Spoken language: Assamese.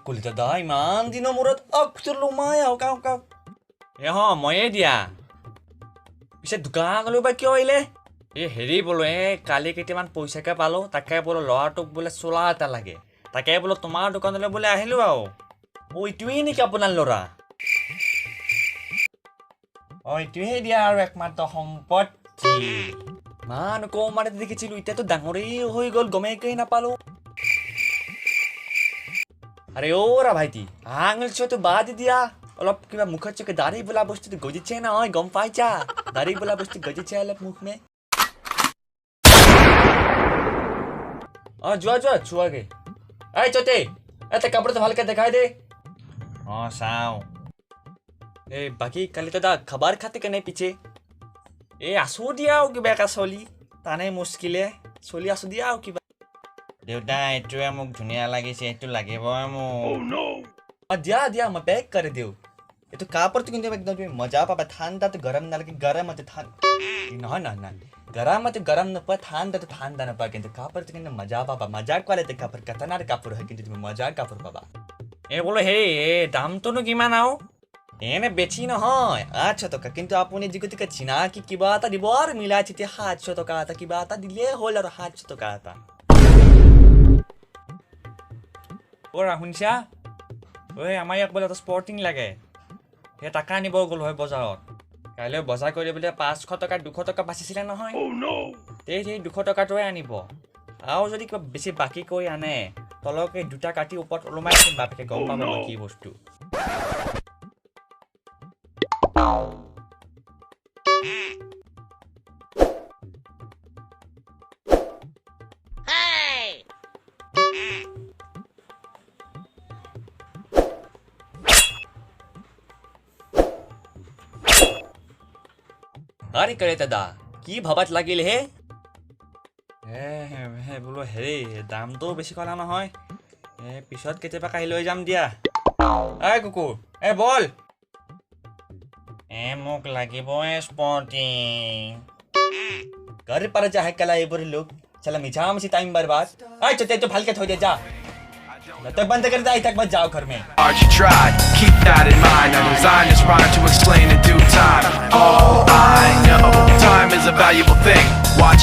কলিতা দা ইমান দিনৰ মূৰত লোমাই আহক ময়ে দিয়া পিছে দোকানলৈ বা কিয় আহিলে হেৰি বোলো কালি কেইটামান পইচাকে পালো তাকে বোলো ল'ৰাটোক বোলে চোলা এটা লাগে তাকে বোলো তোমাৰ দোকানলৈ বোলে আহিলো আৰু এইটোৱেই নেকি আপোনাৰ ল'ৰা এইটোৱেই দিয়া আৰু একমাত্ৰ সম্পত্তি মান কমাতে দেখিছিলো এতিয়াতো ডাঙৰেই হৈ গ'ল গমেই নাপালো আরে ওরা ভাইটি আঙুল তো বাদ দিয়া অলপ কিবা মুখত চোখে দাড়ি বোলা বস্তুটো গজিছে নহয় গম পাইছা দাড়ি বোলা বস্তু গজিছে অলপ মুখ মে যোৱা চোৱাগে চতে এটা কাপোৰটো ভালকে দেখাই দে চাও বাকী কালি দাদা খবৰ খাতি কেনে পিছে আছো দিয়া আৰু কিবা এটা চলি টানে মুস্কিলে চলি আছো দিয়া আৰু কিবা দেউতা এইটোৱে মোক ধুনীয়া লাগিছে এইটো লাগিবই মোক দিয়া মই পেক কৰি দিওঁ এইটো কাপোৰটো কিন্তু একদম তুমি মজা পাবা ঠাণ্ডাটো গৰম নালাগে গৰমতে নহয় গৰমতে গৰম নোপোৱা ঠাণ্ডা নোপোৱা কিন্তু কাপোৰটো কিন্তু মজা পাবা মজাৰ কোৱালিটি কাপোৰ কাটানাৰ কাপোৰ হয় কিন্তু তুমি মজাৰ কাপোৰ পাবা বোলো হেৰি দামটোনো কিমান আৰু এনে বেছি নহয় 800 টকা কিন্তু আপুনি যিগতিকে চিনাকি কিবা এটা দিব আৰু মিলাই চিতি 700 টকা এটা কিবা এটা দিলে হ'ল আৰু 700 টকা এটা শুনিছা আমাৰ ইয়াক বোলে এটা স্পৰ্টিং লাগে সেই টাকা আনিব গ'ল হয় বজাৰত কাইলৈ বজাৰ কৰি বোলে 500 টকা 200 টকা বাচিছিলে নহয় সেই 200 টকাটোৱে আনিব আৰু যদি কিবা বেছি বাকী কৰি আনে তলকে দুটা কাটি ওপৰত ওলমাই দিম বাপেকে গম পাব কি বস্তু আৰে কৰে দাদা কি ভাবাত লাগিল হে বোলো হেৰি দামটো বেছি ক'লা নহয় পিছত কেতিয়াবা কাহি লৈ যাম দিয়া কুকুৰ বল মোক লাগিব স্পৰ্টিং ঘৰ पर जा है कला এইবোৰ লোক चला मिछामसी टाइम बर्बाद चलते तो भालके थोड़ी दे जा तो बंद कर दे तक मत जाओ घर में You tried, keep that in mind. I designed this rhyme to explain in due time. All I know, time is a valuable thing. Watch